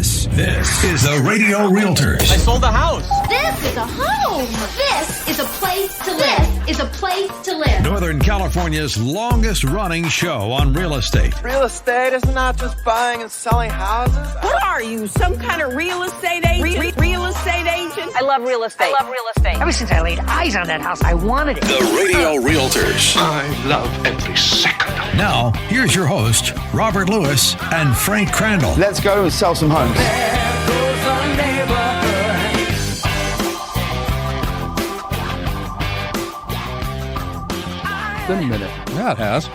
This is the Radio Realtors. I sold the house. This is a home. This is a place to live. This is a place to live. Northern California's longest running show on real estate. Real estate is not just buying and selling houses. What are you, some kind of real estate agent? Real estate agent? I love real estate. Ever since I laid eyes on that house, I wanted it. The Radio Realtors. I love every second. Now, here's your host, Robert Lewis and Frank Crandall. Let's go and sell some homes. It's been a minute. Yeah, it has.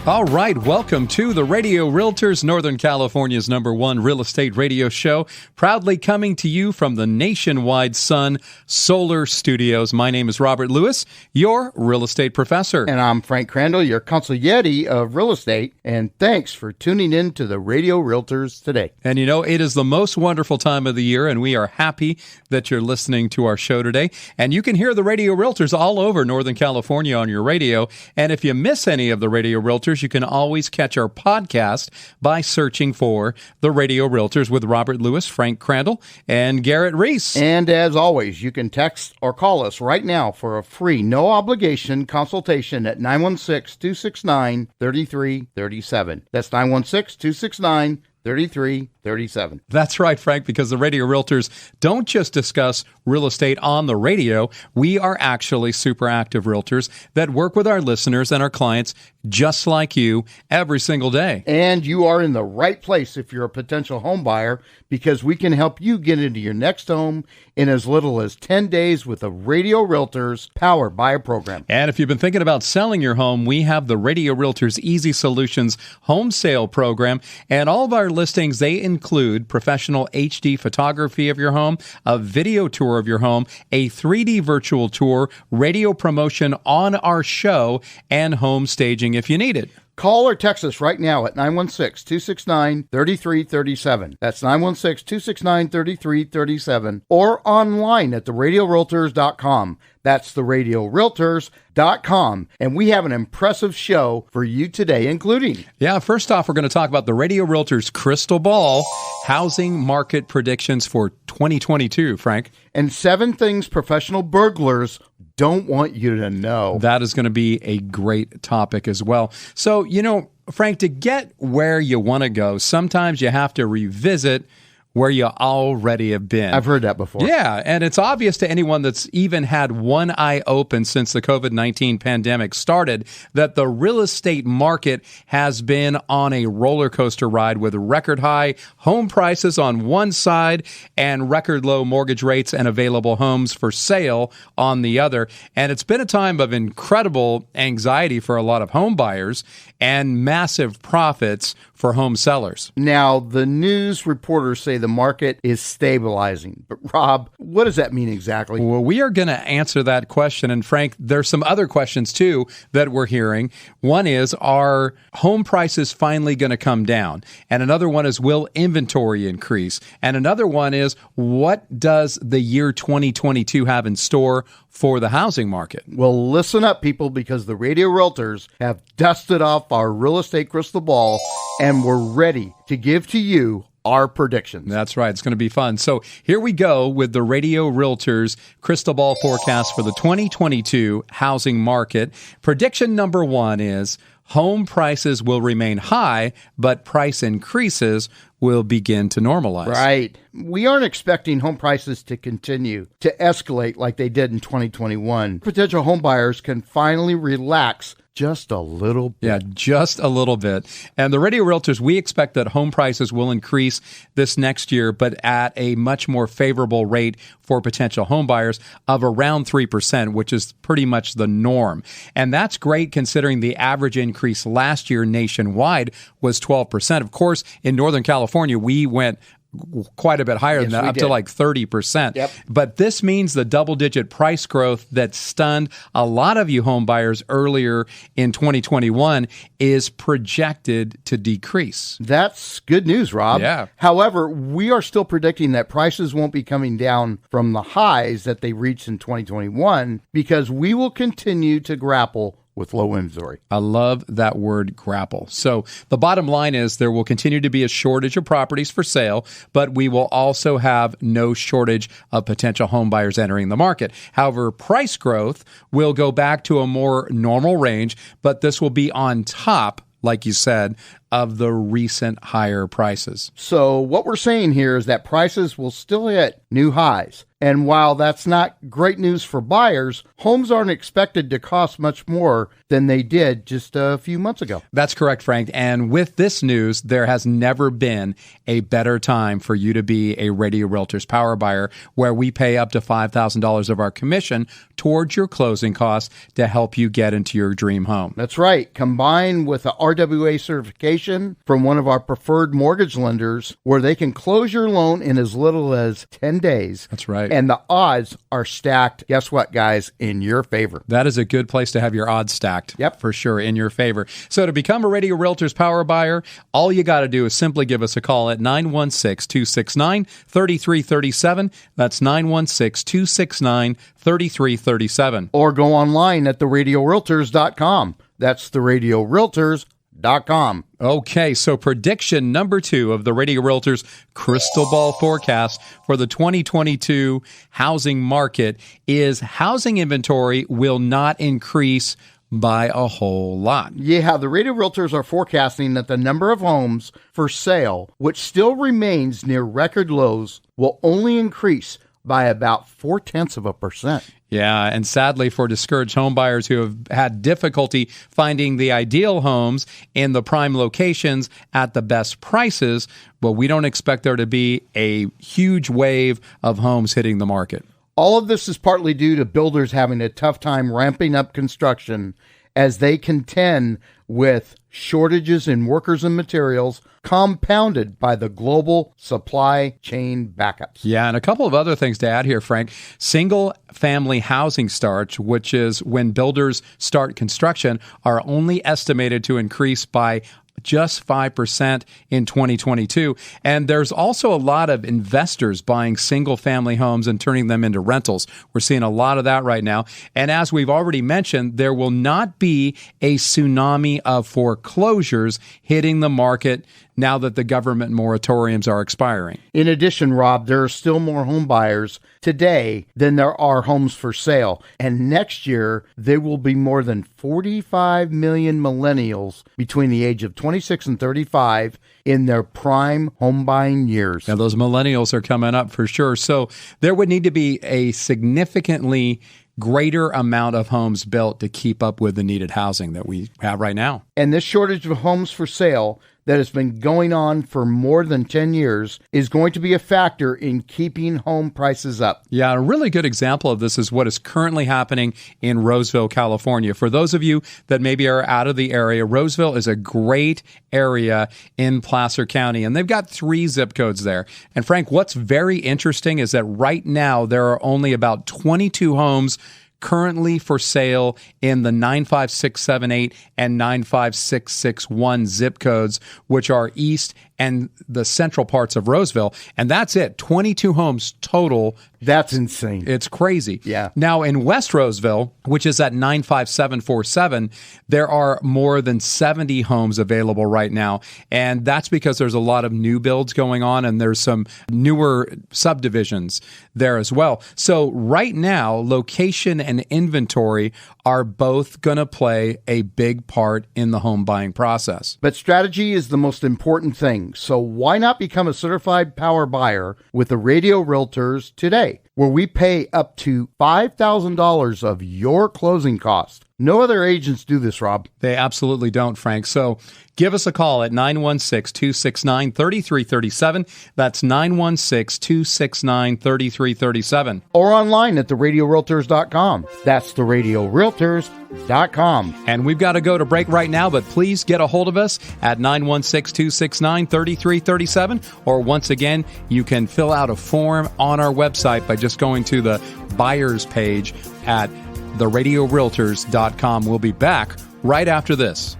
All right, welcome to the Radio Realtors, Northern California's #1 real estate radio show, proudly coming to you from the nationwide Sun Solar Studios. My name is Robert Lewis, your real estate professor. And I'm Frank Crandall, your consigliere of real estate. And thanks for tuning in to the Radio Realtors today. And you know, it is the most wonderful time of the year, and we are happy that you're listening to our show today. And you can hear the Radio Realtors all over Northern California on your radio. And if you miss any of the Radio Realtors, you can always catch our podcast by searching for the Radio Realtors with Robert Lewis, Frank Crandall, and Garrett Reese. And as always, you can text or call us right now for a free, no-obligation consultation at 916-269-3337. That's 916-269-3337. That's right, Frank, because the Radio Realtors don't just discuss real estate on the radio. We are actually super active realtors that work with our listeners and our clients just like you every single day. And you are in the right place if you're a potential home buyer, because we can help you get into your next home in as little as 10 days with the Radio Realtors Power Buyer Program. And if you've been thinking about selling your home, we have the Radio Realtors Easy Solutions Home Sale Program. And all of our listings, they include professional HD photography of your home, a video tour of your home, a 3D virtual tour, radio promotion on our show, and home staging if you need it. Call or text us right now at 916-269-3337. That's 916-269-3337. Or online at theradiorealtors.com. That's theradiorealtors.com. And we have an impressive show for you today, including... Yeah, first off, we're going to talk about the Radio Realtors Crystal Ball housing market predictions for 2022, Frank. And 7 things professional burglars don't want you to know. That is going to be a great topic as well. So, you know, Frank, to get where you want to go, sometimes you have to revisit where you already have been. I've heard that before. Yeah, and it's obvious to anyone that's even had one eye open since the COVID-19 pandemic started that the real estate market has been on a roller coaster ride with record high home prices on one side and record low mortgage rates and available homes for sale on the other. And it's been a time of incredible anxiety for a lot of home buyers and massive profits for home sellers. Now, the news reporters say the market is stabilizing. But Rob, what does that mean exactly? Well, we are going to answer that question. And Frank, there's some other questions too that we're hearing. One is, are home prices finally going to come down? And another one is, will inventory increase? And another one is, what does the year 2022 have in store for the housing market? Well, listen up, people, because the Radio Realtors have dusted off our real estate crystal ball and we're ready to give to you our predictions. That's right. It's going to be fun. So here we go with the Radio Realtors crystal ball forecast for the 2022 housing market. Prediction number 1 is home prices will remain high, but price increases will begin to normalize. Right. We aren't expecting home prices to continue to escalate like they did in 2021. Potential home buyers can finally relax just a little bit. Yeah, just a little bit. And the Radio Realtors, we expect that home prices will increase this next year, but at a much more favorable rate for potential home buyers of around 3%, which is pretty much the norm. And that's great considering the average increase last year nationwide was 12%. Of course, in Northern California, we went quite a bit higher than that, up to like 30%. Yep. But this means the double-digit price growth that stunned a lot of you home buyers earlier in 2021 is projected to decrease. That's good news, Rob. Yeah. However, we are still predicting that prices won't be coming down from the highs that they reached in 2021 because we will continue to grapple with low inventory. I love that word, grapple. So the bottom line is there will continue to be a shortage of properties for sale, but we will also have no shortage of potential home buyers entering the market. However, price growth will go back to a more normal range, but this will be on top, like you said, of the recent higher prices. So what we're saying here is that prices will still hit new highs. And while that's not great news for buyers, homes aren't expected to cost much more than they did just a few months ago. That's correct, Frank. And with this news, there has never been a better time for you to be a Radio Realtors Power Buyer, where we pay up to $5,000 of our commission towards your closing costs to help you get into your dream home. That's right. Combined with a RWA certification from one of our preferred mortgage lenders, where they can close your loan in as little as 10 days. That's right. And the odds are stacked, guess what, guys, in your favor. That is a good place to have your odds stacked. Yep. For sure, in your favor. So to become a Radio Realtors Power Buyer, all you got to do is simply give us a call at 916-269-3337. That's 916-269-3337. Or go online at theradiorealtors.com. That's theradiorealtors.com. Okay, so prediction number 2 of the Radio Realtors crystal ball forecast for the 2022 housing market is housing inventory will not increase by a whole lot. Yeah, the Radio Realtors are forecasting that the number of homes for sale, which still remains near record lows, will only increase by about 0.4%. Yeah, and sadly for discouraged home buyers who have had difficulty finding the ideal homes in the prime locations at the best prices, well, we don't expect there to be a huge wave of homes hitting the market. All of this is partly due to builders having a tough time ramping up construction as they contend with shortages in workers and materials, compounded by the global supply chain backups. Yeah, and a couple of other things to add here, Frank. Single-family housing starts, which is when builders start construction, are only estimated to increase by just 5% in 2022. And there's also a lot of investors buying single-family homes and turning them into rentals. We're seeing a lot of that right now. And as we've already mentioned, there will not be a tsunami of foreclosures hitting the market now that the government moratoriums are expiring. In addition, Rob, there are still more home buyers today than there are homes for sale. And next year, there will be more than 45 million millennials between the age of 26 and 35 in their prime home buying years. Now, those millennials are coming up for sure. So there would need to be a significantly greater amount of homes built to keep up with the needed housing that we have right now. And this shortage of homes for sale that has been going on for more than 10 years is going to be a factor in keeping home prices up. Yeah, a really good example of this is what is currently happening in Roseville, California. For those of you that maybe are out of the area, Roseville is a great area in Placer County, and they've got 3 zip codes there. And Frank, what's very interesting is that right now there are only about 22 homes currently for sale in the 95678 and 95661 zip codes, which are east and the central parts of Roseville. And that's it. 22 homes total. That's insane. It's crazy. Yeah. Now, in West Roseville, which is at 95747, there are more than 70 homes available right now. And that's because there's a lot of new builds going on, and there's some newer subdivisions there as well. So right now, location and inventory are both going to play a big part in the home buying process. But strategy is the most important thing. So why not become a certified power buyer with the Radio Realtors today, where we pay up to $5,000 of your closing cost? No other agents do this, Rob. They absolutely don't, Frank. So give us a call at 916-269-3337. That's 916-269-3337. Or online at theradiorealtors.com. That's theradiorealtors.com. And we've got to go to break right now, but please get a hold of us at 916-269-3337. Or once again, you can fill out a form on our website by just going to the buyers page at theradiorealtors.com. We'll be back right after this.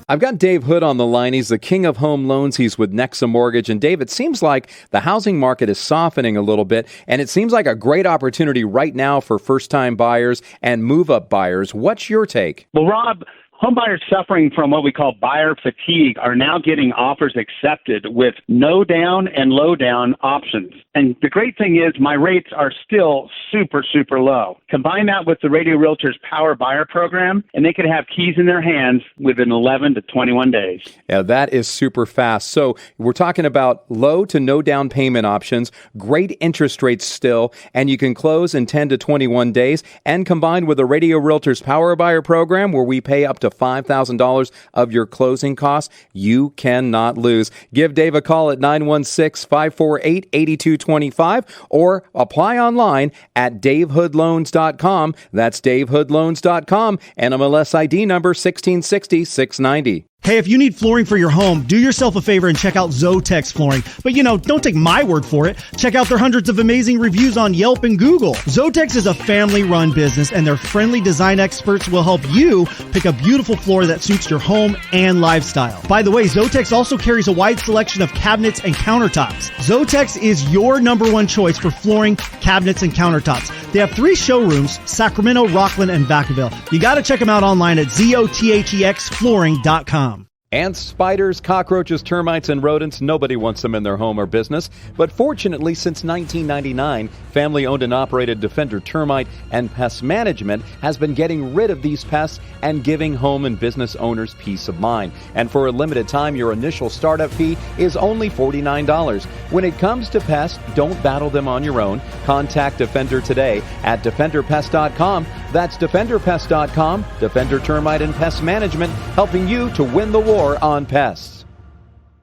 I've got Dave Hood on the line. He's the king of home loans. He's with Nexa Mortgage. And Dave, it seems like the housing market is softening a little bit, and it seems like a great opportunity right now for first-time buyers and move-up buyers. What's your take? Well, Rob, home buyers suffering from what we call buyer fatigue are now getting offers accepted with no down and low down options. And the great thing is my rates are still super, super low. Combine that with the Radio Realtors Power Buyer Program, and they could have keys in their hands within 11 to 21 days. Yeah, that is super fast. So we're talking about low to no down payment options, great interest rates still, and you can close in 10 to 21 days. And combined with the Radio Realtors Power Buyer Program, where we pay up to $5,000 of your closing costs, you cannot lose. Give Dave a call at 916-548-8225 or apply online at davehoodloans.com. That's davehoodloans.com, NMLS ID number 1660690. Hey, if you need flooring for your home, do yourself a favor and check out Zotex Flooring. But, don't take my word for it. Check out their hundreds of amazing reviews on Yelp and Google. Zotex is a family-run business, and their friendly design experts will help you pick a beautiful floor that suits your home and lifestyle. By the way, Zotex also carries a wide selection of cabinets and countertops. Zotex is your number one choice for flooring, cabinets, and countertops. They have 3 showrooms, Sacramento, Rockland, and Vacaville. You got to check them out online at zothexflooring.com. Ants, spiders, cockroaches, termites, and rodents, nobody wants them in their home or business. But fortunately, since 1999, family-owned and operated Defender Termite and Pest Management has been getting rid of these pests and giving home and business owners peace of mind. And for a limited time, your initial startup fee is only $49. When it comes to pests, don't battle them on your own. Contact Defender today at DefenderPest.com. That's DefenderPest.com. Defender Termite and Pest Management, helping you to win the war on pests.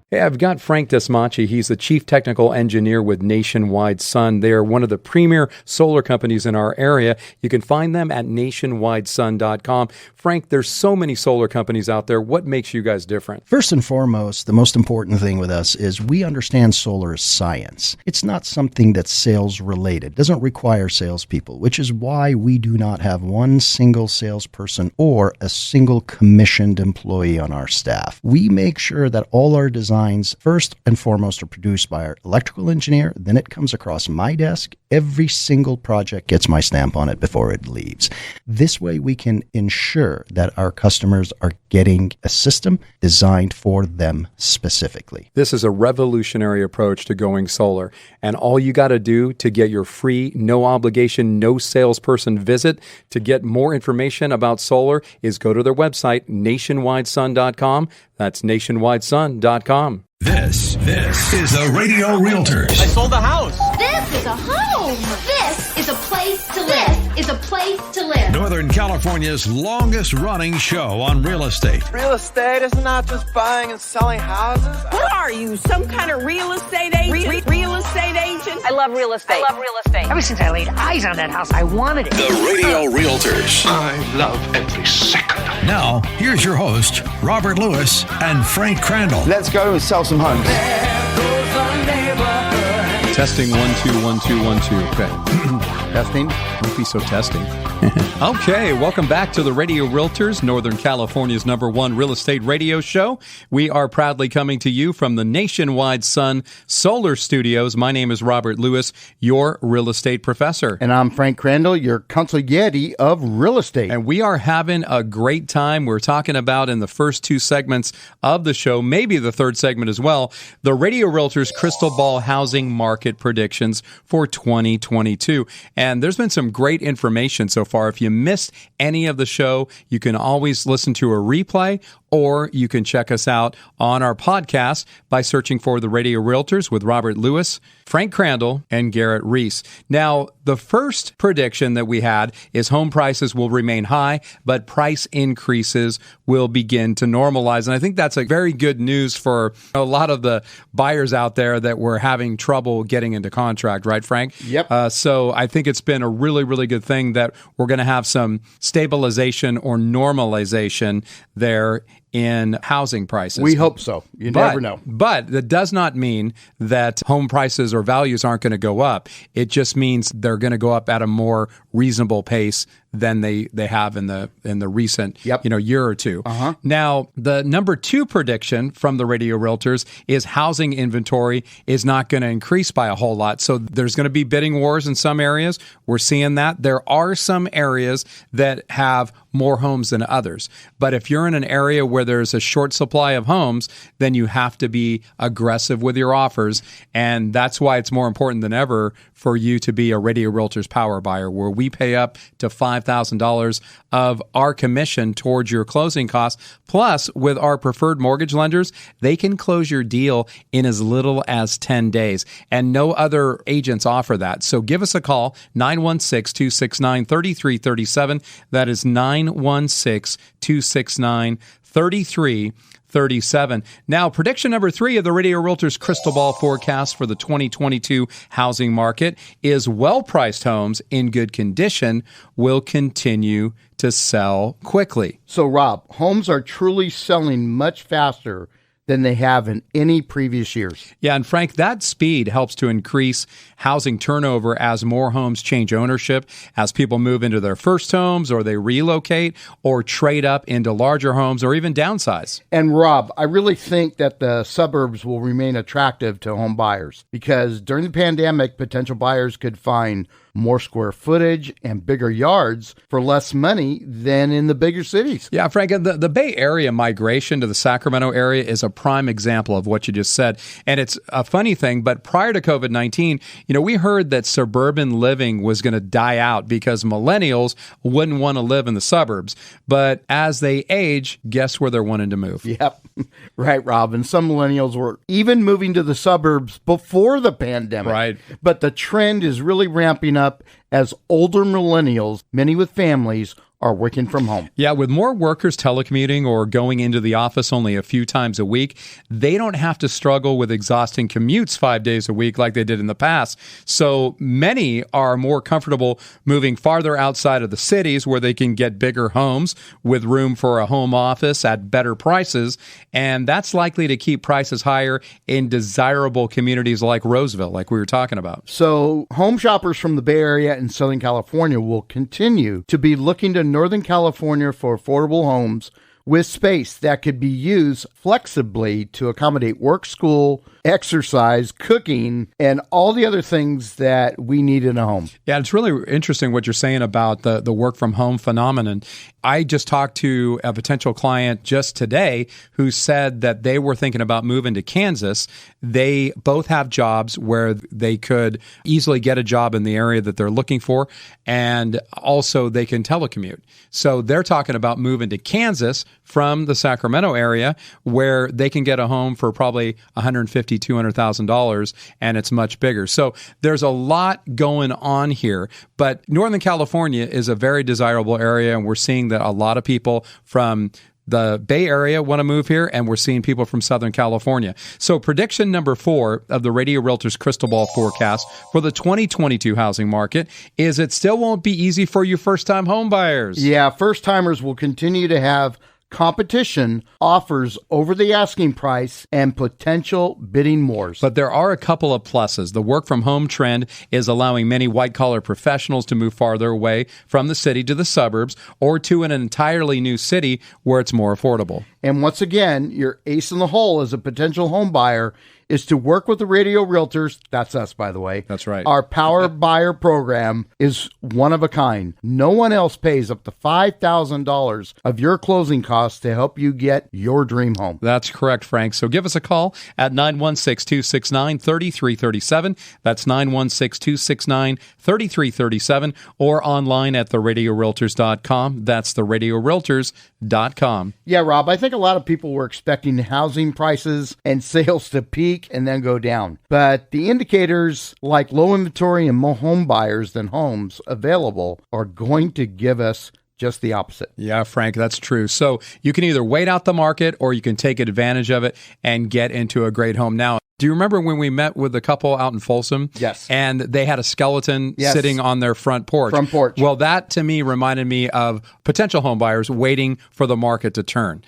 Hey, I've got Frank Desmachi. He's the Chief Technical Engineer with Nationwide Sun. They are one of the premier solar companies in our area. You can find them at nationwidesun.com. Frank, there's so many solar companies out there. What makes you guys different? First and foremost, the most important thing with us is we understand solar is science. It's not something that's sales related. It doesn't require salespeople, which is why we do not have one single salesperson or a single commissioned employee on our staff. We make sure that all our designs first and foremost are produced by our electrical engineer, then it comes across my desk. Every single project gets my stamp on it before it leaves. This way we can ensure that our customers are getting a system designed for them specifically. This is a revolutionary approach to going solar, and all you got to do to get your free, no obligation, no salesperson visit to get more information about solar is go to their website, nationwidesun.com. That's nationwidesun.com. This is the Radio Realtors. I sold the house. This is a home. This is a place to live. This is a place to live. Northern California's longest running show on real estate. Real estate is not just buying and selling houses. What are you, some kind of real estate agent? Real estate agent? I love real estate. Ever since I laid eyes on that house, I wanted it. The Radio Realtors. I love every second. Now, here's your host, Robert Lewis and Frank Crandall. Let's go and sell some homes. Testing 1 2 1 2 1 2. Okay. Testing. Don't be so testing. Okay, welcome back to the Radio Realtors, Northern California's #1 real estate radio show. We are proudly coming to you from the Nationwide Sun Solar Studios. My name is Robert Lewis, your real estate professor. And I'm Frank Crandall, your consigliere of real estate. And we are having a great time. We're talking about in the first 2 segments of the show, maybe the third segment as well, the Radio Realtors Crystal Ball Housing Market Predictions for 2022. And there's been some great information so far. If you missed any of the show, you can always listen to a replay, or you can check us out on our podcast by searching for the Radio Realtors with Robert Lewis, Frank Crandall, and Garrett Reese. Now, the first prediction that we had is home prices will remain high, but price increases will begin to normalize. And I think that's a very good news for a lot of the buyers out there that were having trouble getting into contract, right, Frank? Yep. So I think it's been a really, really good thing that we're going to have some stabilization or normalization there in housing prices. We hope so. You never know. But that does not mean that home prices or values aren't going to go up. It just means they're going to go up at a more reasonable pace than they have in the recent year or two. Now, the number 2 prediction from the Radio Realtors is housing inventory is not going to increase by a whole lot. So there's going to be bidding wars in some areas. We're seeing that. There are some areas that have more homes than others. But if you're in an area where there's a short supply of homes, then you have to be aggressive with your offers. And that's why it's more important than ever for you to be a Radio Realtors power buyer, where we pay up to $5,000 of our commission towards your closing costs. Plus, with our preferred mortgage lenders, they can close your deal in as little as 10 days. And no other agents offer that. So give us a call, 916-269-3337. That is 916-269-3337. Now, prediction number 3 of the Radio Realtors Crystal Ball forecast for the 2022 housing market is well-priced homes in good condition will continue to sell quickly. So, Rob, homes are truly selling much faster than they have in any previous years. Yeah, and Frank, that speed helps to increase housing turnover as more homes change ownership, as people move into their first homes or they relocate or trade up into larger homes or even downsize. And Rob, I really think that the suburbs will remain attractive to home buyers because during the pandemic, potential buyers could find more square footage and bigger yards for less money than in the bigger cities. Yeah, Frank, the Bay Area migration to the Sacramento area is a prime example of what you just said. And it's a funny thing, but prior to COVID-19, we heard that suburban living was going to die out because millennials wouldn't want to live in the suburbs. But as they age, guess where they're wanting to move? Yep. Right, Rob. And some millennials were even moving to the suburbs before the pandemic. Right. But the trend is really ramping up as older millennials, many with families, are working from home. Yeah, with more workers telecommuting or going into the office only a few times a week, they don't have to struggle with exhausting commutes 5 days a week like they did in the past. So many are more comfortable moving farther outside of the cities where they can get bigger homes with room for a home office at better prices. And that's likely to keep prices higher in desirable communities like Roseville, like we were talking about. So home shoppers from the Bay Area and Southern California will continue to be looking to Northern California for affordable homes with space that could be used flexibly to accommodate work, school, exercise, cooking, and all the other things that we need in a home. Yeah, it's really interesting what you're saying about the work from home phenomenon. I just talked to a potential client just today who said that they were thinking about moving to Kansas. They both have jobs where they could easily get a job in the area that they're looking for, and also they can telecommute. So they're talking about moving to Kansas from the Sacramento area where they can get a home for probably $150,000, $200,000, and it's much bigger. So there's a lot going on here, but Northern California is a very desirable area, and we're seeing that a lot of people from the Bay Area want to move here, and we're seeing people from Southern California. So prediction number 4 of the Radio Realtors Crystal Ball forecast for the 2022 housing market is it still won't be easy for you first-time home buyers. Yeah, first-timers will continue to have competition, offers over the asking price, and potential bidding wars. But there are a couple of pluses. The work from home trend is allowing many white-collar professionals to move farther away from the city to the suburbs or to an entirely new city where it's more affordable. And once again, your ace in the hole as a potential home buyer is to work with the Radio Realtors. That's us, by the way. That's right. Our Power Buyer program is one of a kind. No one else pays up to $5,000 of your closing costs to help you get your dream home. That's correct, Frank. So give us a call at 916-269-3337. That's 916-269-3337, or online at theradiorealtors.com. That's theradiorealtors.com. Yeah, Rob, I think a lot of people were expecting housing prices and sales to peak and then go down. But the indicators like low inventory and more home buyers than homes available are going to give us just the opposite. Yeah, Frank, that's true. So you can either wait out the market or you can take advantage of it and get into a great home now. Do you remember when we met with a couple out in Folsom? Yes. And they had a skeleton sitting on their front porch. Front porch. Well, that to me reminded me of potential home buyers waiting for the market to turn.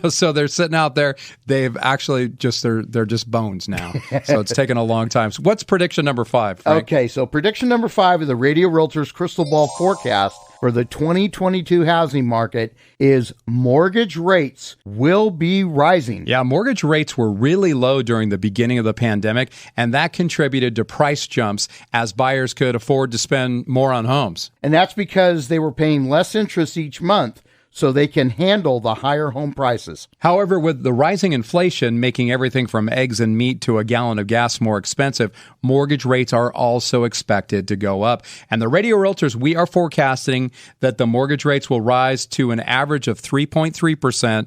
So they're sitting out there. They've actually they're just bones now. So it's taken a long time. So what's prediction number 5, Frank? Okay, so prediction number 5 of the Radio Realtors Crystal Ball forecast for the 2022 housing market is mortgage rates will be rising. Yeah, mortgage rates were really low during the beginning of the pandemic, and that contributed to price jumps as buyers could afford to spend more on homes. And that's because they were paying less interest each month, so they can handle the higher home prices. However, with the rising inflation making everything from eggs and meat to a gallon of gas more expensive, mortgage rates are also expected to go up. And the Radio Realtors, we are forecasting that the mortgage rates will rise to an average of 3.3%,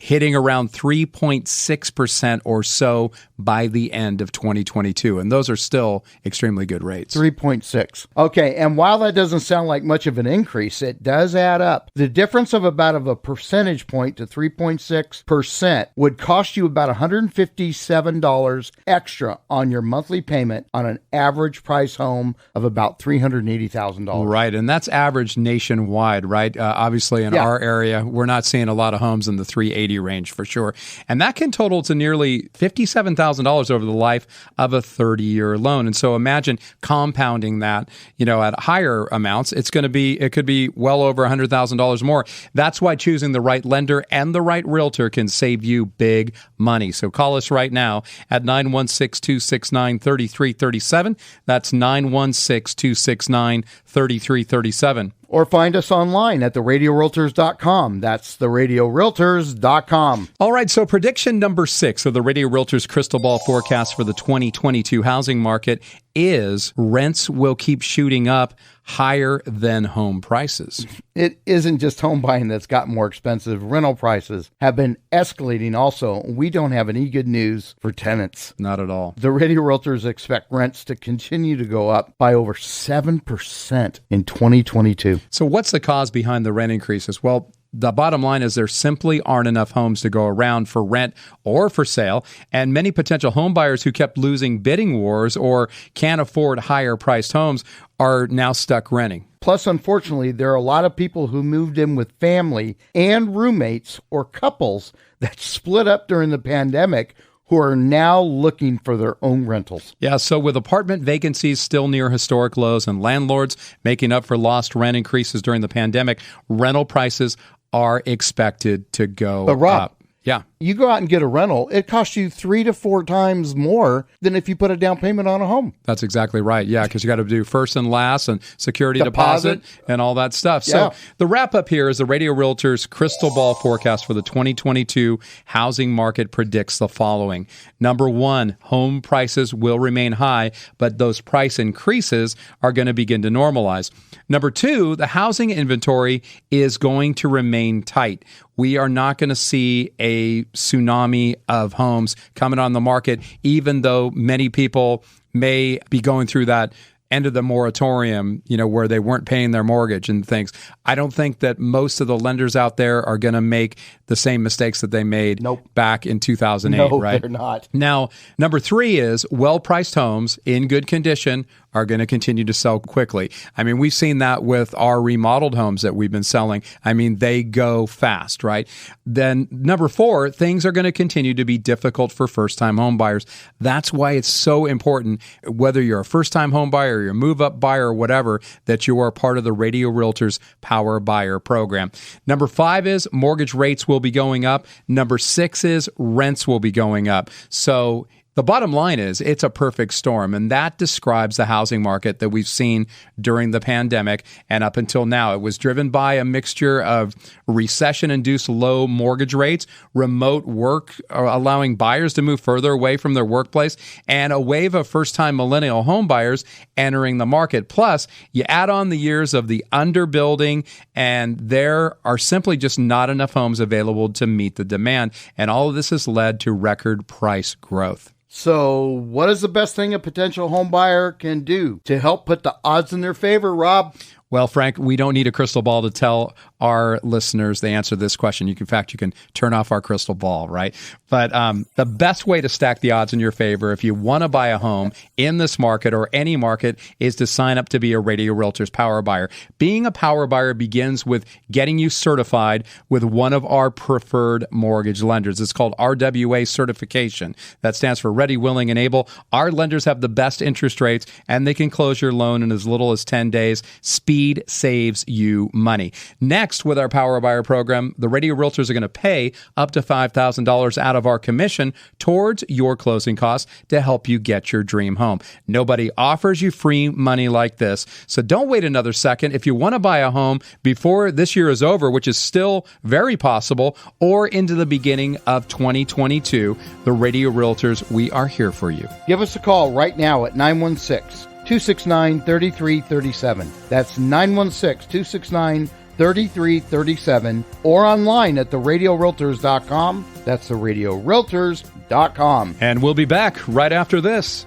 hitting around 3.6% or so by the end of 2022. And those are still extremely good rates. 3.6. Okay, and while that doesn't sound like much of an increase, it does add up. The difference of about a percentage point to 3.6% would cost you about $157 extra on your monthly payment on an average price home of about $380,000. Right, and that's average nationwide, right? Obviously, in our area, we're not seeing a lot of homes in the 380 range for sure. And that can total to nearly $57,000 over the life of a 30-year loan. And so imagine compounding that, at higher amounts. It could be well over $100,000 more. That's why choosing the right lender and the right realtor can save you big money. So call us right now at 916-269-3337. That's 916-269-3337. Or find us online at theradiorealtors.com. That's theradiorealtors.com. All right, so prediction number 6 of the Radio Realtors Crystal Ball forecast for the 2022 housing market is rents will keep shooting up higher than home prices. It isn't just home buying that's gotten more expensive. Rental prices have been escalating also. We don't have any good news for tenants. Not at all. The Radio Realtors expect rents to continue to go up by over 7% in 2022. So what's the cause behind the rent increases? Well, the bottom line is there simply aren't enough homes to go around for rent or for sale, and many potential home buyers who kept losing bidding wars or can't afford higher priced homes are now stuck renting. Plus, unfortunately, there are a lot of people who moved in with family and roommates or couples that split up during the pandemic who are now looking for their own rentals. Yeah, so with apartment vacancies still near historic lows and landlords making up for lost rent increases during the pandemic, rental prices are expected to go up. Yeah. You go out and get a rental, it costs you 3 to 4 times more than if you put a down payment on a home. That's exactly right. Yeah, because you got to do first and last and security deposit and all that stuff. Yeah. So the wrap up here is the Radio Realtors Crystal Ball forecast for the 2022 housing market predicts the following. Number 1, home prices will remain high, but those price increases are going to begin to normalize. Number 2, the housing inventory is going to remain tight. We are not going to see a tsunami of homes coming on the market, even though many people may be going through that end of the moratorium, where they weren't paying their mortgage and things. I don't think that most of the lenders out there are going to make the same mistakes that they made back in 2008, right? They're not. Now, number 3 is well-priced homes in good condition are going to continue to sell quickly. I mean, we've seen that with our remodeled homes that we've been selling. I mean, they go fast, right? Then number 4, things are going to continue to be difficult for first-time home buyers. That's why it's so important, whether you're a first-time home buyer or you're a move-up buyer or whatever, that you are part of the Radio Realtors Power Buyer program. Number 5 is mortgage rates will be going up. Number 6 is rents will be going up. So the bottom line is it's a perfect storm, and that describes the housing market that we've seen during the pandemic and up until now. It was driven by a mixture of recession-induced low mortgage rates, remote work allowing buyers to move further away from their workplace, and a wave of first-time millennial home buyers entering the market. Plus, you add on the years of the underbuilding, and there are simply just not enough homes available to meet the demand, and all of this has led to record price growth. So what is the best thing a potential home buyer can do to help put the odds in their favor, Rob? Well, Frank, we don't need a crystal ball to tell our listeners the answer to this question. In fact, you can turn off our crystal ball, right? But the best way to stack the odds in your favor if you want to buy a home in this market or any market is to sign up to be a Radio Realtors Power Buyer. Being a Power Buyer begins with getting you certified with one of our preferred mortgage lenders. It's called RWA certification. That stands for Ready, Willing, and Able. Our lenders have the best interest rates, and they can close your loan in as little as 10 days. Speed saves you money. Next, with our Power Buyer program, the Radio Realtors are going to pay up to $5,000 out of our commission towards your closing costs to help you get your dream home. Nobody offers you free money like this, so don't wait another second. If you want to buy a home before this year is over, which is still very possible, or into the beginning of 2022, the Radio Realtors, we are here for you. Give us a call right now at 916-269-3337. That's 916-269-3337, or online at theradiorealtors.com. That's theradiorealtors.com. And we'll be back right after this.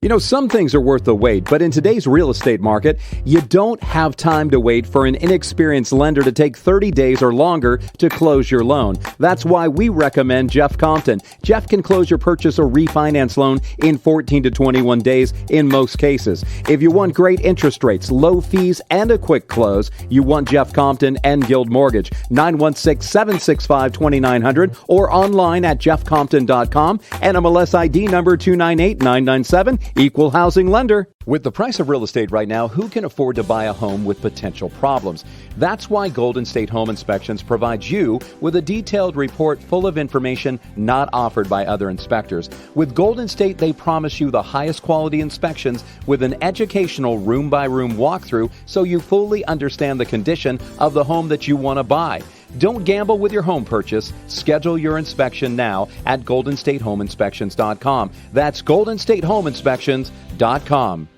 You know, some things are worth the wait, but in today's real estate market, you don't have time to wait for an inexperienced lender to take 30 days or longer to close your loan. That's why we recommend Jeff Compton. Jeff can close your purchase or refinance loan in 14 to 21 days in most cases. If you want great interest rates, low fees, and a quick close, you want Jeff Compton and Guild Mortgage. 916-765-2900 or online at jeffcompton.com, and MLS ID number 298997. Equal housing lender. With the price of real estate right now, who can afford to buy a home with potential problems? That's why Golden State Home Inspections provides you with a detailed report full of information not offered by other inspectors. With Golden State, they promise you the highest quality inspections with an educational room-by-room walkthrough so you fully understand the condition of the home that you want to buy. Don't gamble with your home purchase. Schedule your inspection now at goldenstatehomeinspections.com. That's goldenstatehomeinspections.com.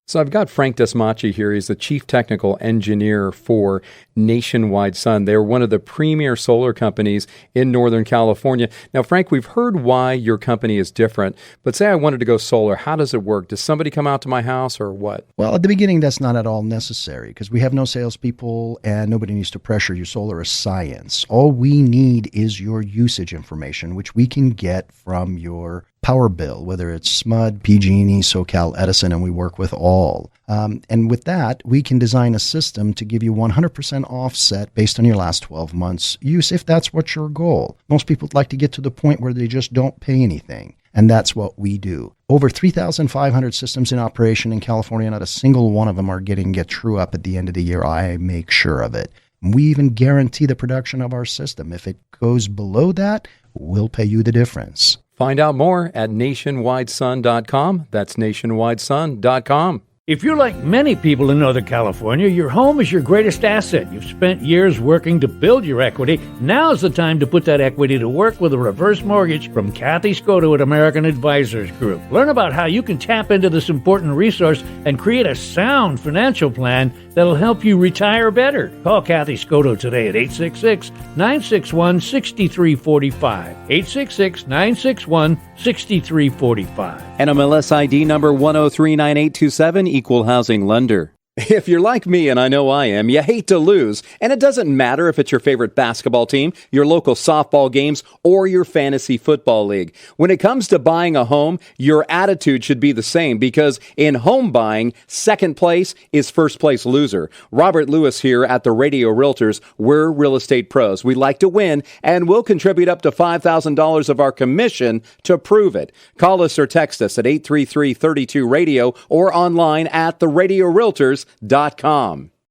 So I've got Frank Desmachi here. He's the Chief Technical Engineer for Nationwide Sun. They're one of the premier solar companies in Northern California. Now, Frank, we've heard why your company is different, but say I wanted to go solar. How does it work? Does somebody come out to my house or what? Well, at the beginning, that's not at all necessary because we have no salespeople and nobody needs to pressure you. Solar is science. All we need is your usage information, which we can get from your power bill, whether it's SMUD, PG&E, SoCal Edison, and we work with all. And with that, we can design a system to give you 100% offset based on your last 12 months use, if that's what's your goal. Most people like to get to the point where they just don't pay anything, and that's what we do. Over 3,500 systems in operation in California, not a single one of them are get true up at the end of the year. I make sure of it. We even guarantee the production of our system. If it goes below that, we'll pay you the difference. Find out more at nationwidesun.com. That's nationwidesun.com. If you're like many people in Northern California, your home is your greatest asset. You've spent years working to build your equity. Now's the time to put that equity to work with a reverse mortgage from Kathy Scotto at American Advisors Group. Learn about how you can tap into this important resource and create a sound financial plan that'll help you retire better. Call Kathy Scotto today at 866-961-6345. 866-961-6345. NMLS ID number 1039827, Equal Housing Lender. If you're like me, and I know I am, you hate to lose. And it doesn't matter if it's your favorite basketball team, your local softball games, or your fantasy football league. When it comes to buying a home, your attitude should be the same because in home buying, second place is first place loser. Robert Lewis here at the Radio Realtors. We're real estate pros. We like to win, and we'll contribute up to $5,000 of our commission to prove it. Call us or text us at 833-32-RADIO or online at theradiorealtors.com.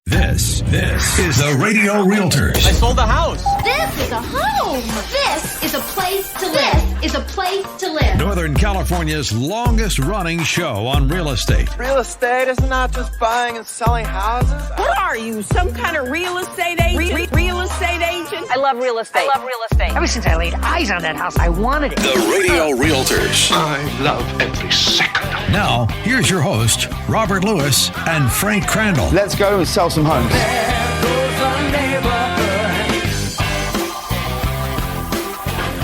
This is the Radio Realtors. I sold the house. This is a home. This is a place to live. This is a place to live. Northern California's longest running show on real estate. Real estate is not just buying and selling houses. What are you, some kind of real estate agent? Real estate agent? I love real estate. Ever since I laid eyes on that house, I wanted it. The Radio Realtors. I love every second. Now, here's your host, Robert Lewis and Frank Crandall. Let's go and sell some homes.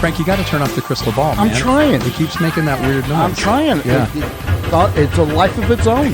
Frank, you got to turn off the crystal ball, man. I'm trying. It keeps making that weird noise. I'm trying. Yeah. It's a life of its own.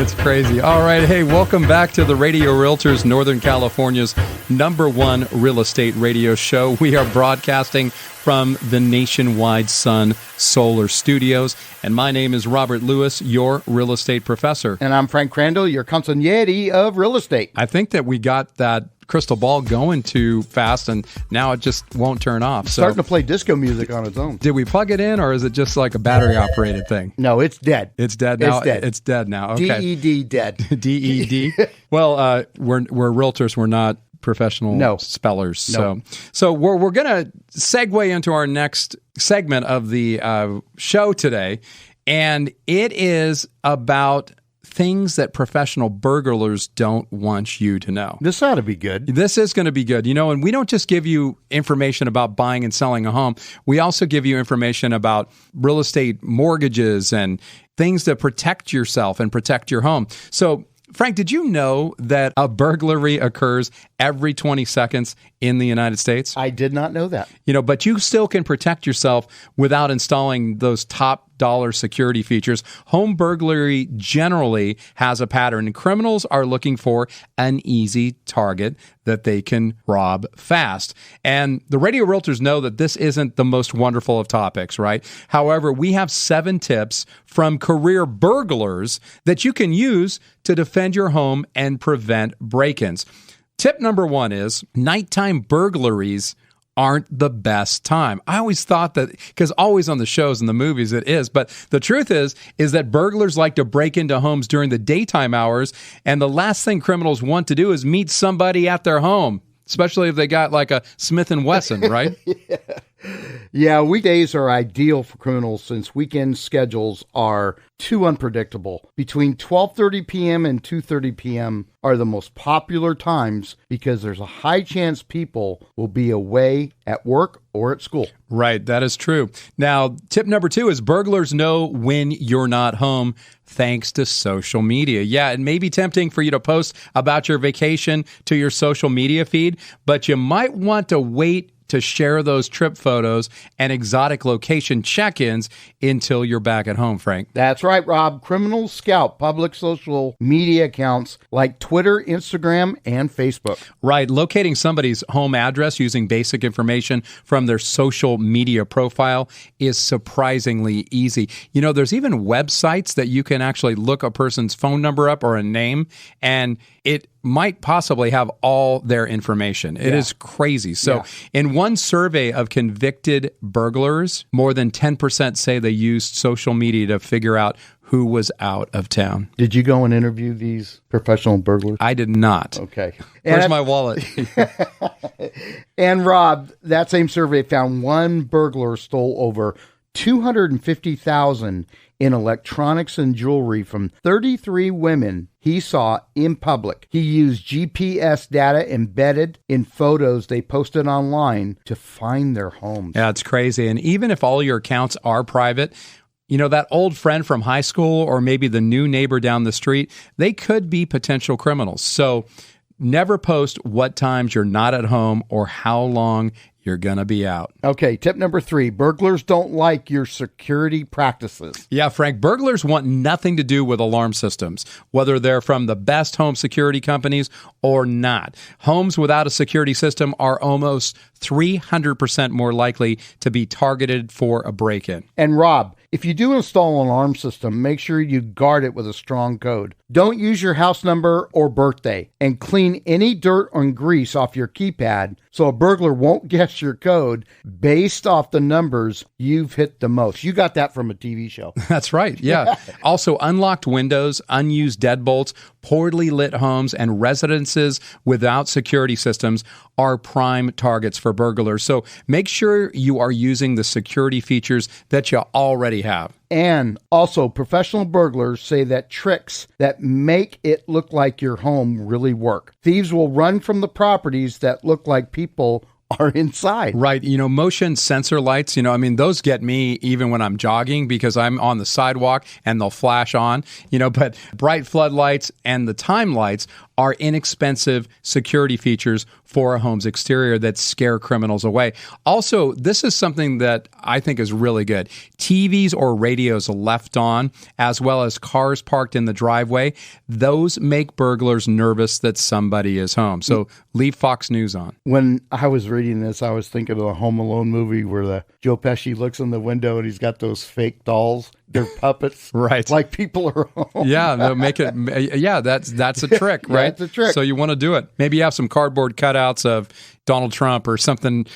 It's crazy. All right. Hey, welcome back to the Radio Realtors, Northern California's #1 real estate radio show. We are broadcasting from the nationwide Sun Solar Studios. And my name is Robert Lewis, your real estate professor. And I'm Frank Crandall, your consigliere of real estate. I think that we got that crystal ball going too fast, and now it just won't turn off. It's starting to play disco music on its own. Did we plug it in, or is it just like a battery-operated thing? No, it's dead. It's dead now? It's dead. It's dead now. Okay. DED, dead. DED? Well, we're realtors. We're not professional spellers. No. So we're going to segue into our next segment of the show today, and it is about things that professional burglars don't want you to know. This ought to be good. This is going to be good. And we don't just give you information about buying and selling a home. We also give you information about real estate mortgages and things that protect yourself and protect your home. So, Frank, did you know that a burglary occurs every 20 seconds in the United States? I did not know that. But you still can protect yourself without installing those top dollar security features. Home burglary generally has a pattern, and criminals are looking for an easy target that they can rob fast. And the Radio Realtors know that this isn't the most wonderful of topics, right? However, we have 7 tips from career burglars that you can use to defend your home and prevent break-ins. Tip number 1 is nighttime burglaries aren't the best time. I always thought that, because always on the shows and the movies it is, but the truth is that burglars like to break into homes during the daytime hours, and the last thing criminals want to do is meet somebody at their home, especially if they got like a Smith & Wesson, right? Yeah, weekdays are ideal for criminals since weekend schedules are too unpredictable. Between 12:30 p.m. and 2:30 p.m. are the most popular times because there's a high chance people will be away at work or at school. Right, that is true. Now, tip number 2 is burglars know when you're not home thanks to social media. Yeah, it may be tempting for you to post about your vacation to your social media feed, but you might want to wait to share those trip photos and exotic location check-ins until you're back at home, Frank. That's right, Rob. Criminals scout public social media accounts like Twitter, Instagram, and Facebook. Right. Locating somebody's home address using basic information from their social media profile is surprisingly easy. There's even websites that you can actually look a person's phone number up or a name, and it might possibly have all their information. It is crazy. So in one survey of convicted burglars, more than 10% say they used social media to figure out who was out of town. Did you go and interview these professional burglars? I did not. Okay. Where's my wallet? And Rob, that same survey found one burglar stole over $250,000 in electronics and jewelry from 33 women he saw in public. He used GPS data embedded in photos they posted online to find their homes. Yeah, it's crazy. And even if all your accounts are private, that old friend from high school or maybe the new neighbor down the street, they could be potential criminals. So never post what times you're not at home or how long you're going to be out. Okay, tip number 3, burglars don't like your security practices. Yeah, Frank, burglars want nothing to do with alarm systems, whether they're from the best home security companies or not. Homes without a security system are almost 300% more likely to be targeted for a break-in. And Rob, if you do install an alarm system, make sure you guard it with a strong code. Don't use your house number or birthday, and clean any dirt or grease off your keypad so a burglar won't guess your code based off the numbers you've hit the most. You got that from a TV show. That's right, yeah. Also, unlocked windows, unused deadbolts, poorly lit homes, and residences without security systems are prime targets for burglars. So make sure you are using the security features that you already have. And also, professional burglars say that tricks that make it look like your home really work. Thieves will run from the properties that look like people are inside. Right. Motion sensor lights, those get me even when I'm jogging because I'm on the sidewalk and they'll flash on, but bright floodlights and the time lights are inexpensive security features for a home's exterior that scare criminals away. Also, this is something that I think is really good. TVs or radios left on, as well as cars parked in the driveway, those make burglars nervous that somebody is home. So leave Fox News on. When I was reading this, I was thinking of the Home Alone movie where the Joe Pesci looks in the window and he's got those fake dolls. They're puppets, right? Like people are home. Yeah, they'll make it. Yeah, that's a trick, right? That's a trick. So you want to do it. Maybe you have some cardboard cutouts of Donald Trump or something.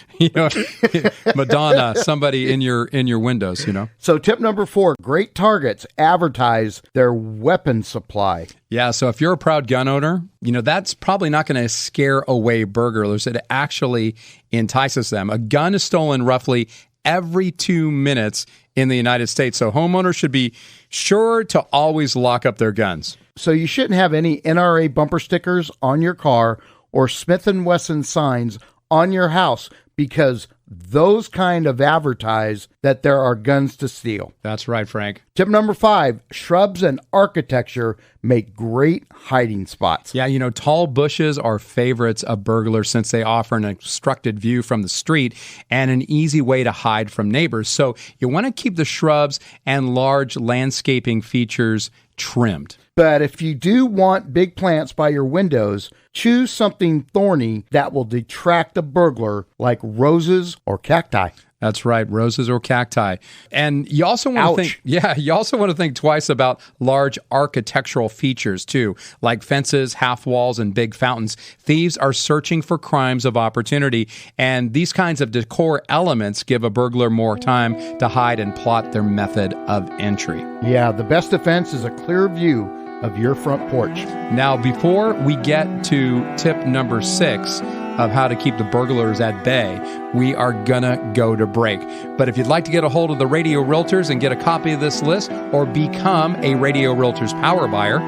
Madonna, somebody in your windows. So tip number 4: great targets advertise their weapon supply. Yeah, so if you're a proud gun owner, that's probably not going to scare away burglars. It actually entices them. A gun is stolen roughly every 2 minutes in the United States. So homeowners should be sure to always lock up their guns. So you shouldn't have any NRA bumper stickers on your car or Smith & Wesson signs on your house, because those kind of advertise that there are guns to steal. That's right, Frank. Tip number 5, shrubs and architecture make great hiding spots. Yeah, tall bushes are favorites of burglars since they offer an obstructed view from the street and an easy way to hide from neighbors. So you want to keep the shrubs and large landscaping features trimmed. But if you do want big plants by your windows, choose something thorny that will detract a burglar, like roses or cacti. That's right, roses or cacti. And you also want to think twice about large architectural features too, like fences, half walls, and big fountains. Thieves are searching for crimes of opportunity, and these kinds of decor elements give a burglar more time to hide and plot their method of entry. Yeah, the best defense is a clear view of your front porch. Now, before we get to tip number 6 of how to keep the burglars at bay, we are gonna go to break. But if you'd like to get a hold of the Radio Realtors and get a copy of this list or become a Radio Realtors power buyer,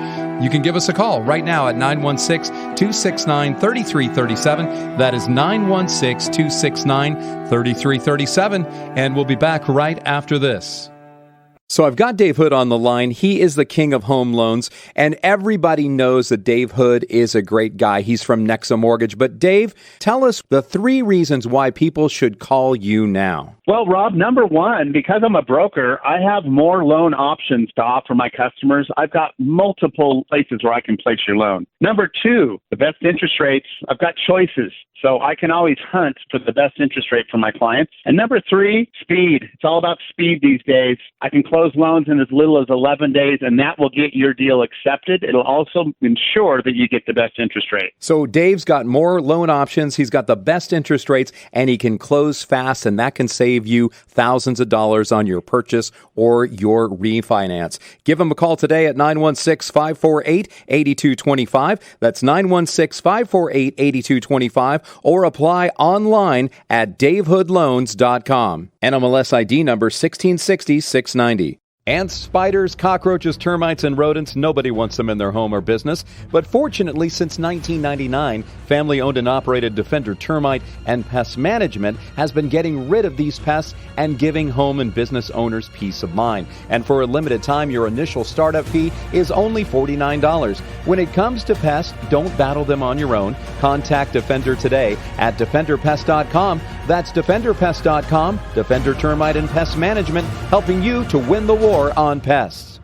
you can give us a call right now at 916-269-3337. That is 916-269-3337. And we'll be back right after this. So I've got Dave Hood on the line. He is the king of home loans, and everybody knows that Dave Hood is a great guy. He's from Nexa Mortgage. But Dave, tell us the 3 reasons why people should call you now. Well, Rob, number 1, because I'm a broker, I have more loan options to offer my customers. I've got multiple places where I can place your loan. Number 2, the best interest rates. I've got choices, so I can always hunt for the best interest rate for my clients. And number 3, speed. It's all about speed these days. I can close loans in as little as 11 days, and that will get your deal accepted. It'll also ensure that you get the best interest rate. So Dave's got more loan options. He's got the best interest rates, and he can close fast, and that can save you thousands of dollars on your purchase or your refinance. Give him a call today at 916-548-8225. That's 916-548-8225, or apply online at davehoodloans.com. NMLS ID number 1660-690. Ants, spiders, cockroaches, termites, and rodents, nobody wants them in their home or business. But fortunately, since 1999, family-owned and operated Defender Termite and Pest Management has been getting rid of these pests and giving home and business owners peace of mind. And for a limited time, your initial startup fee is only $49. When it comes to pests, don't battle them on your own. Contact Defender today at DefenderPest.com. That's DefenderPest.com. Defender Termite and Pest Management, helping you to win the war on pests.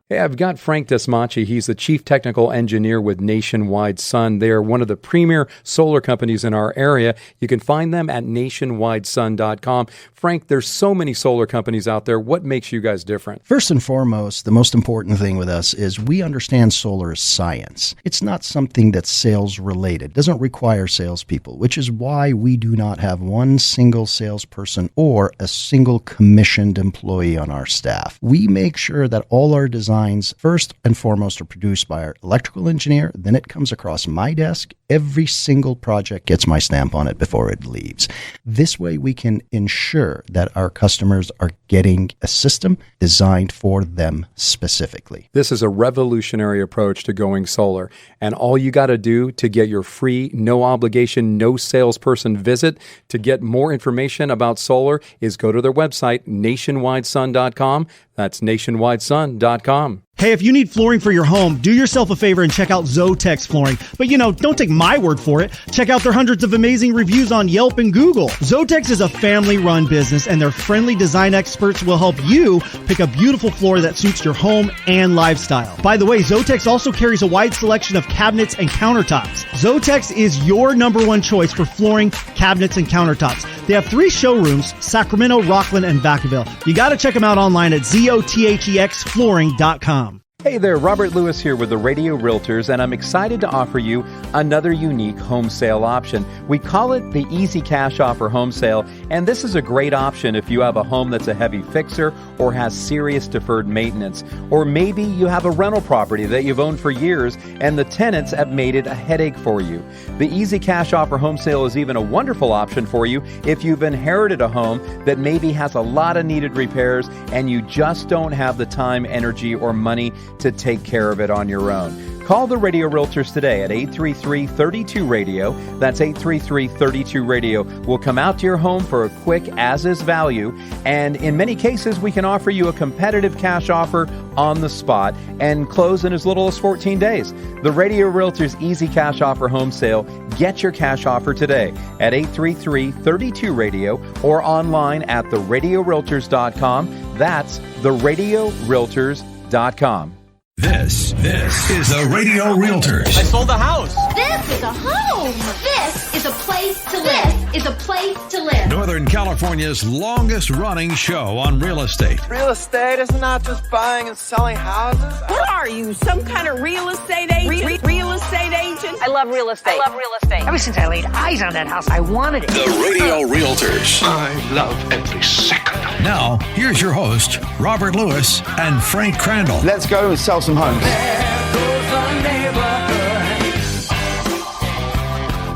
Hey, I've got Frank Desmachi. He's the Chief Technical Engineer with Nationwide Sun. They are one of the premier solar companies in our area. You can find them at nationwidesun.com. Frank, there's so many solar companies out there. What makes you guys different? First and foremost, the most important thing with us is we understand solar is science. It's not something that's sales related. It doesn't require salespeople, which is why we do not have one single salesperson or a single commissioned employee on our staff. We make sure that all our designs, first and foremost, are produced by our electrical engineer. Then it comes across my desk. Every single project gets my stamp on it before it leaves. This way we can ensure that our customers are getting a system designed for them specifically. This is a revolutionary approach to going solar. And all you got to do to get your free, no obligation, no salesperson visit to get more information about solar is go to their website, nationwidesun.com. That's nationwidesun.com. Hey, if you need flooring for your home, do yourself a favor and check out Zotex Flooring. But don't take my word for it. Check out their hundreds of amazing reviews on Yelp and Google. Zotex is a family-run business, and their friendly design experts will help you pick a beautiful floor that suits your home and lifestyle. By the way, Zotex also carries a wide selection of cabinets and countertops. Zotex is your number one choice for flooring, cabinets, and countertops. They have 3 showrooms, Sacramento, Rockland, and Vacaville. You got to check them out online at ZOTHEXflooring.com. Hey there, Robert Lewis here with the Radio Realtors, and I'm excited to offer you another unique home sale option. We call it the Easy Cash Offer Home Sale, and this is a great option if you have a home that's a heavy fixer or has serious deferred maintenance. Or maybe you have a rental property that you've owned for years and the tenants have made it a headache for you. The Easy Cash Offer Home Sale is even a wonderful option for you if you've inherited a home that maybe has a lot of needed repairs and you just don't have the time, energy, or money to take care of it on your own. Call the Radio Realtors today at 833-32-RADIO. That's 833-32-RADIO. We'll come out to your home for a quick as-is value, and in many cases, we can offer you a competitive cash offer on the spot and close in as little as 14 days. The Radio Realtors Easy Cash Offer Home Sale. Get your cash offer today at 833-32-RADIO or online at theradiorealtors.com. That's theradiorealtors.com. This is the Radio Realtors. I sold the house. This is a home. This is a place to live. This is a place to live. Northern California's longest running show on real estate. Real estate is not just buying and selling houses. What are you, some kind of real estate agent? Real estate agent? I love real estate. Ever since I laid eyes on that house, I wanted it. The Radio Realtors. I love every second. Now, here's your host, Robert Lewis and Frank Crandall. Let's go and sell some homes.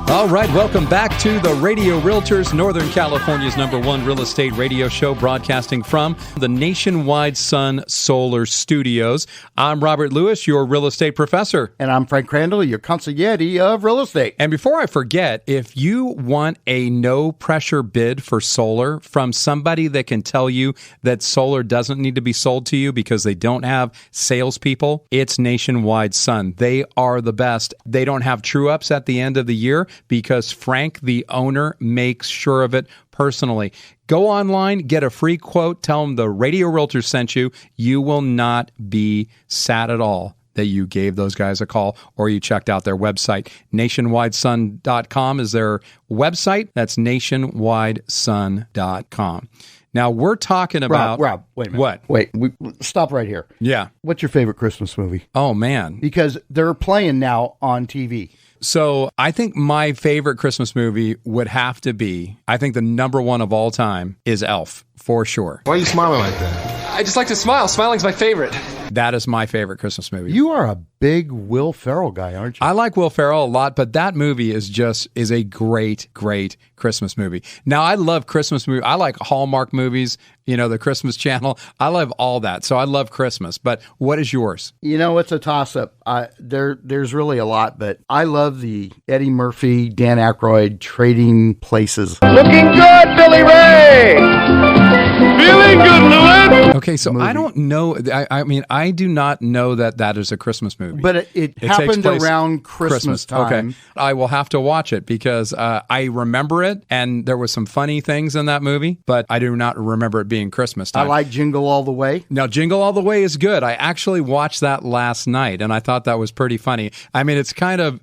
All right, welcome back to the Radio Realtors, Northern California's #1 real estate radio show, broadcasting from the Nationwide Sun Solar Studios. I'm Robert Lewis, your real estate professor. And I'm Frank Crandall, your consigliere of real estate. And before I forget, if you want a no-pressure bid for solar from somebody that can tell you that solar doesn't need to be sold to you because they don't have salespeople, it's Nationwide Sun. They are the best. They don't have true-ups at the end of the year, because Frank, the owner, makes sure of it personally. Go online, get a free quote, tell them the Radio Realtors sent you. You will not be sad at all that you gave those guys a call or you checked out their website. Nationwidesun.com is their website. That's nationwidesun.com. Now, we're talking about... Rob, wait a minute. What? Wait, stop right here. Yeah. What's your favorite Christmas movie? Oh, man. Because they're playing now on TV. So I think my favorite Christmas movie would have to be, I think the #1 of all time is Elf, for sure. Why are you smiling like that? I just like to smile. Smiling's my favorite. That is my favorite Christmas movie. You are a big Will Ferrell guy, aren't you? I like Will Ferrell a lot, but that movie is a great, great Christmas movie. Now, I love Christmas movies. I like Hallmark movies, the Christmas Channel. I love all that. So I love Christmas. But what is yours? It's a toss-up. There's really a lot, but I love the Eddie Murphy, Dan Aykroyd Trading Places. Looking good, Billy Ray. Feeling good, Lewis. Okay, so movie. I don't know. I mean, I do not know that is a Christmas movie. But it happened around Christmas time. Okay, I will have to watch it because I remember it, and there was some funny things in that movie, but I do not remember it being Christmas time. I like Jingle All the Way. Now, Jingle All the Way is good. I actually watched that last night, and I thought that was pretty funny. I mean, it's kind of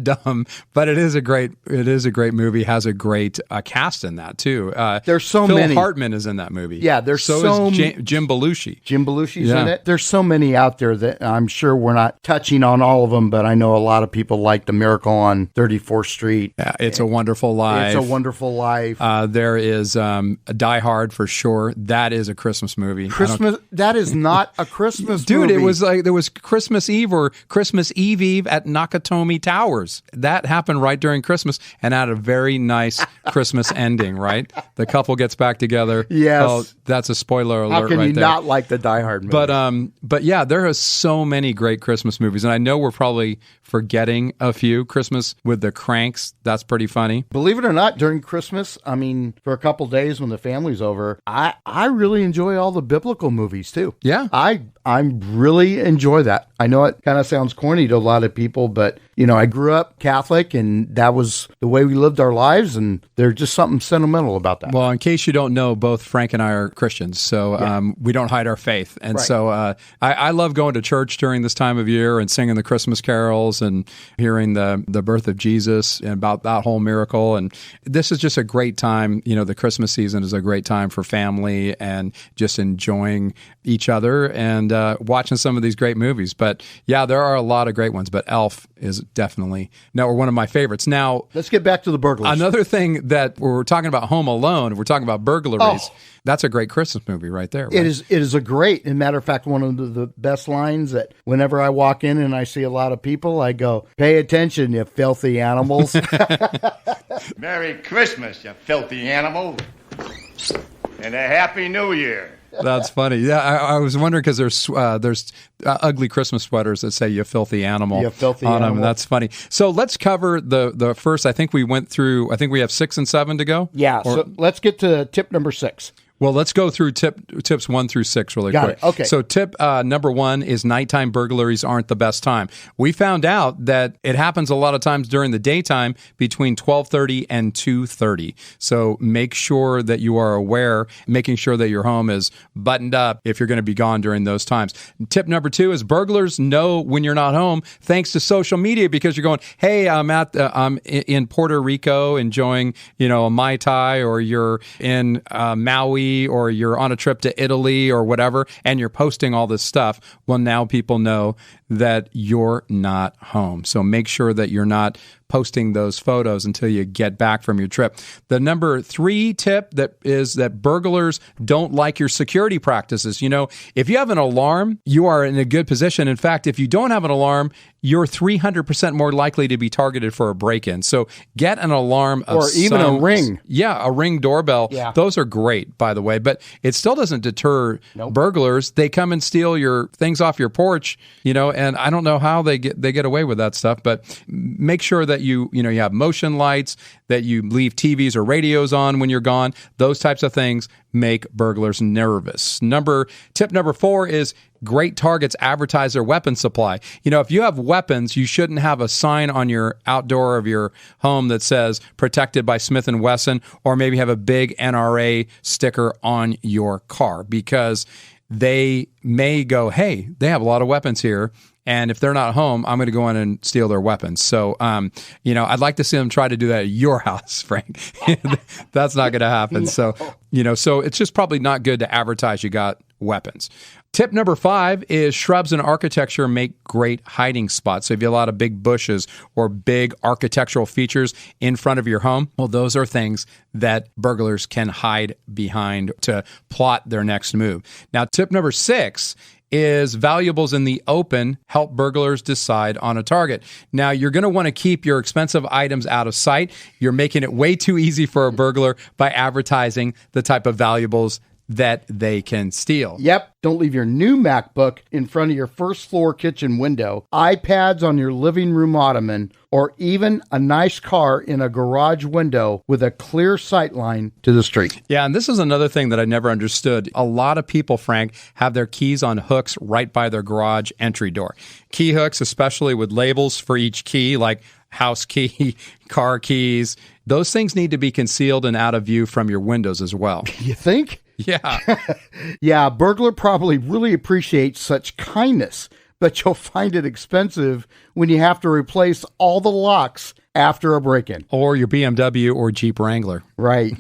dumb, but it is a great movie. Has a great cast in that too. There's so Phil many. Phil Hartman is in that movie. Yeah, there's so is Jim Belushi. Jim Belushi's in it. There's so many out there that I'm sure we're not touching on all of them, but I know a lot of people like The Miracle on 34th Street. Yeah, It's a Wonderful Life. It's a Wonderful Life. There is Die Hard for sure. That is a Christmas movie. That is not a Christmas Dude, movie. It was like there was Christmas Eve or Christmas Eve at Nakatomi Towers. That happened right during Christmas and had a very nice Christmas ending, right? The couple gets back together. Yeah, that's a spoiler alert. How can right you there. not like the Die Hard movie? But yeah, there are so many great Christmas movies, and I know we're probably forgetting a few. Christmas with the Cranks, that's pretty funny. Believe it or not, during Christmas, I mean, for a couple days when the family's over, I really enjoy all the biblical movies too. Yeah, I really enjoy that. I know it kind of sounds corny to a lot of people, but I grew up Catholic, and that was the way we lived our lives, and there's just something sentimental about that. Well, in case you don't know, both Frank and I are Christians, so we don't hide our faith. And so I love going to church during this time of year and singing the Christmas carols and hearing the birth of Jesus and about that whole miracle. And this is just a great time. The Christmas season is a great time for family and just enjoying each other and watching some of these great movies. But yeah, there are a lot of great ones, but Elf is definitely one of my favorites. Now, let's get back to the burglars. Another thing that we're talking about Home Alone, we're talking about burglaries. That's a great Christmas movie right there. Right? It is a great, as a matter of fact, one of the best lines that whenever I walk in and I see a lot of people, I go, "Pay attention, you filthy animals." Merry Christmas, you filthy animal. And a Happy New Year. That's funny. Yeah, I was wondering because there's ugly Christmas sweaters that say "you filthy animal" you filthy on animal. them. That's funny. So let's cover the first. I think we have 6 and 7 to go. Yeah. So let's get to tip number 6. Well, let's go through tips 1 through 6 really quick. Got it. Okay. So tip number 1 is nighttime burglaries aren't the best time. We found out that it happens a lot of times during the daytime between 12:30 and 2:30. So make sure that you are aware, making sure that your home is buttoned up if you're going to be gone during those times. Tip number 2 is burglars know when you're not home thanks to social media because you're going, "Hey, I'm in Puerto Rico enjoying, a Mai Tai," or you're in Maui, or you're on a trip to Italy or whatever, and you're posting all this stuff. Well, now people know that you're not home. So make sure that you're not posting those photos until you get back from your trip. The number 3 tip is that burglars don't like your security practices. If you have an alarm, you are in a good position. In fact, if you don't have an alarm, you're 300% more likely to be targeted for a break-in. So get an alarm or even a ring. Yeah, a Ring doorbell. Yeah. Those are great, by the way, but it still doesn't deter burglars. They come and steal your things off your porch, and I don't know how they get away with that stuff, but make sure that you have motion lights, that you leave TVs or radios on when you're gone. Those types of things make burglars nervous. Tip number 4 is great targets advertise their weapon supply. If you have weapons, you shouldn't have a sign on your outdoor of your home that says protected by Smith & Wesson, or maybe have a big NRA sticker on your car because they may go, "Hey, they have a lot of weapons here. And if they're not home, I'm going to go in and steal their weapons." So, I'd like to see them try to do that at your house, Frank. That's not going to happen. So, so it's just probably not good to advertise you got weapons. Tip number 5 is shrubs and architecture make great hiding spots. So if you have a lot of big bushes or big architectural features in front of your home, well, those are things that burglars can hide behind to plot their next move. Now, tip number 6 is valuables in the open help burglars decide on a target. Now, you're going to want to keep your expensive items out of sight. You're making it way too easy for a burglar by advertising the type of valuables that they can steal. Yep. Don't leave your new MacBook in front of your first floor kitchen window, iPads on your living room ottoman, or even a nice car in a garage window with a clear sight line to the street. Yeah, and this is another thing that I never understood. A lot of people, Frank, have their keys on hooks right by their garage entry door. Key hooks, especially with labels for each key, like house key, car keys. Those things need to be concealed and out of view from your windows as well. You think? Yeah. Yeah, a burglar probably really appreciates such kindness, but you'll find it expensive when you have to replace all the locks after a break-in. Or your BMW or Jeep Wrangler. Right.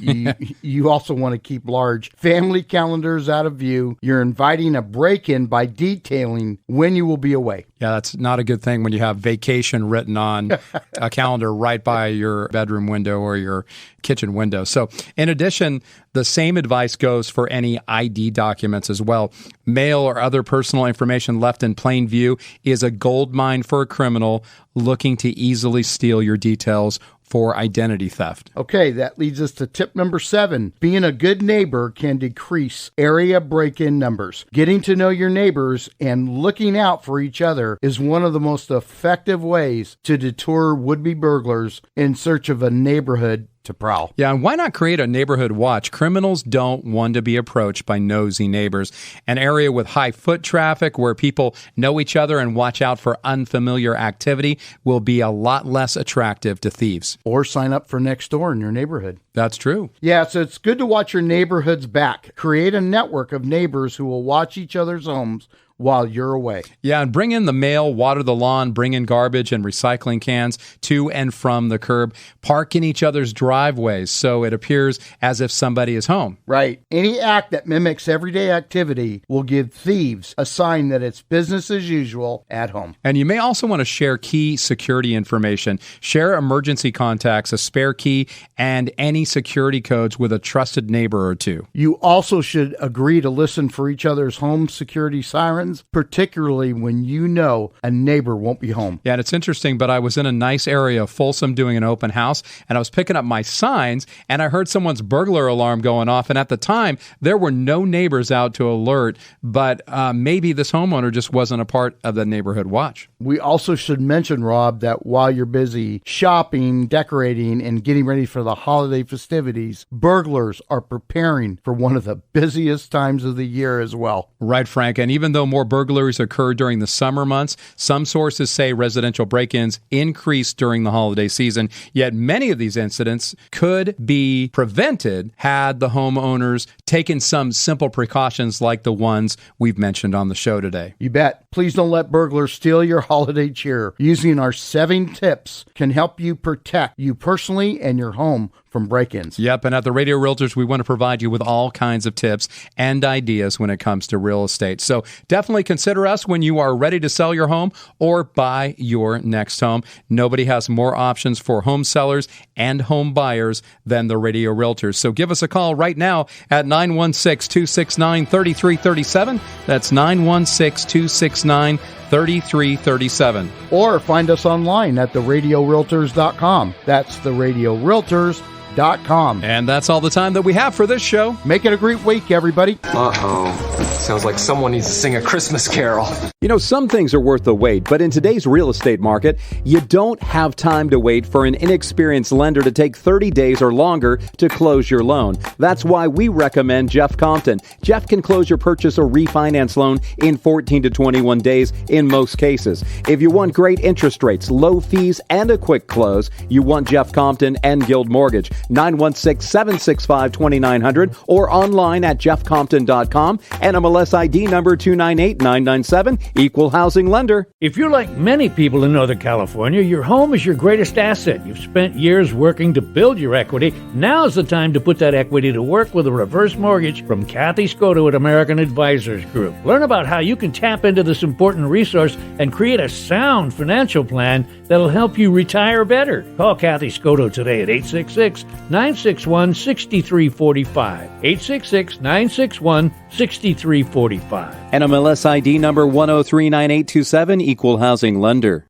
You also want to keep large family calendars out of view. You're inviting a break-in by detailing when you will be away. Yeah, that's not a good thing when you have vacation written on a calendar right by your bedroom window or your kitchen window. So in addition, the same advice goes for any ID documents as well. Mail or other personal information left in plain view is a gold mine for a criminal looking to easily steal your details for identity theft. Okay, that leads us to tip number 7. Being a good neighbor can decrease area break-in numbers. Getting to know your neighbors and looking out for each other is one of the most effective ways to deter would-be burglars in search of a neighborhood to prowl. Yeah, and why not create a neighborhood watch? Criminals don't want to be approached by nosy neighbors. An area with high foot traffic where people know each other and watch out for unfamiliar activity will be a lot less attractive to thieves. Or sign up for next door in your neighborhood. That's true. Yeah, so it's good to watch your neighborhood's back. Create a network of neighbors who will watch each other's homes while you're away. Yeah, and bring in the mail, water the lawn, bring in garbage and recycling cans to and from the curb. Park in each other's driveways so it appears as if somebody is home. Right. Any act that mimics everyday activity will give thieves a sign that it's business as usual at home. And you may also want to share key security information. Share emergency contacts, a spare key, and any security codes with a trusted neighbor or two. You also should agree to listen for each other's home security sirens, particularly when you know a neighbor won't be home. Yeah, and it's interesting, but I was in a nice area of Folsom doing an open house, and I was picking up my signs, and I heard someone's burglar alarm going off, and at the time, there were no neighbors out to alert, but maybe this homeowner just wasn't a part of the neighborhood watch. We also should mention, Rob, that while you're busy shopping, decorating, and getting ready for the holiday festivities, burglars are preparing for one of the busiest times of the year as well. Right, Frank, and even though more burglaries occur during the summer months, some sources say residential break-ins increase during the holiday season, yet many of these incidents could be prevented had the homeowners taken some simple precautions like the ones we've mentioned on the show today. You bet. Please don't let burglars steal your holiday cheer. Using our 7 tips can help you protect you personally and your home from break-ins. Yep, and at the Radio Realtors, we want to provide you with all kinds of tips and ideas when it comes to real estate. So definitely consider us when you are ready to sell your home or buy your next home. Nobody has more options for home sellers and home buyers than the Radio Realtors. So give us a call right now at 916-269-3337. That's 916-269-3337. Or find us online at theradiorealtors.com. That's theradiorealtors.com. And that's all the time that we have for this show. Make it a great week, everybody. Sounds like someone needs to sing a Christmas carol. You know, some things are worth the wait, but in today's real estate market, you don't have time to wait for an inexperienced lender to take 30 days or longer to close your loan. That's why we recommend Jeff Compton. Jeff can close your purchase or refinance loan in 14 to 21 days in most cases. If you want great interest rates, low fees, and a quick close, you want Jeff Compton and Guild Mortgage. 916-765-2900 or online at jeffcompton.com. NMLS ID number 298997, equal housing lender. If you're like many people in Northern California, your home is your greatest asset. You've spent years working to build your equity. Now's the time to put that equity to work with a reverse mortgage from Kathy Scotto at American Advisors Group. Learn about how you can tap into this important resource and create a sound financial plan that'll help you retire better. Call Kathy Scotto today at 866-961-6345. 866-961-6345. NMLS ID number 1039827, equal housing lender.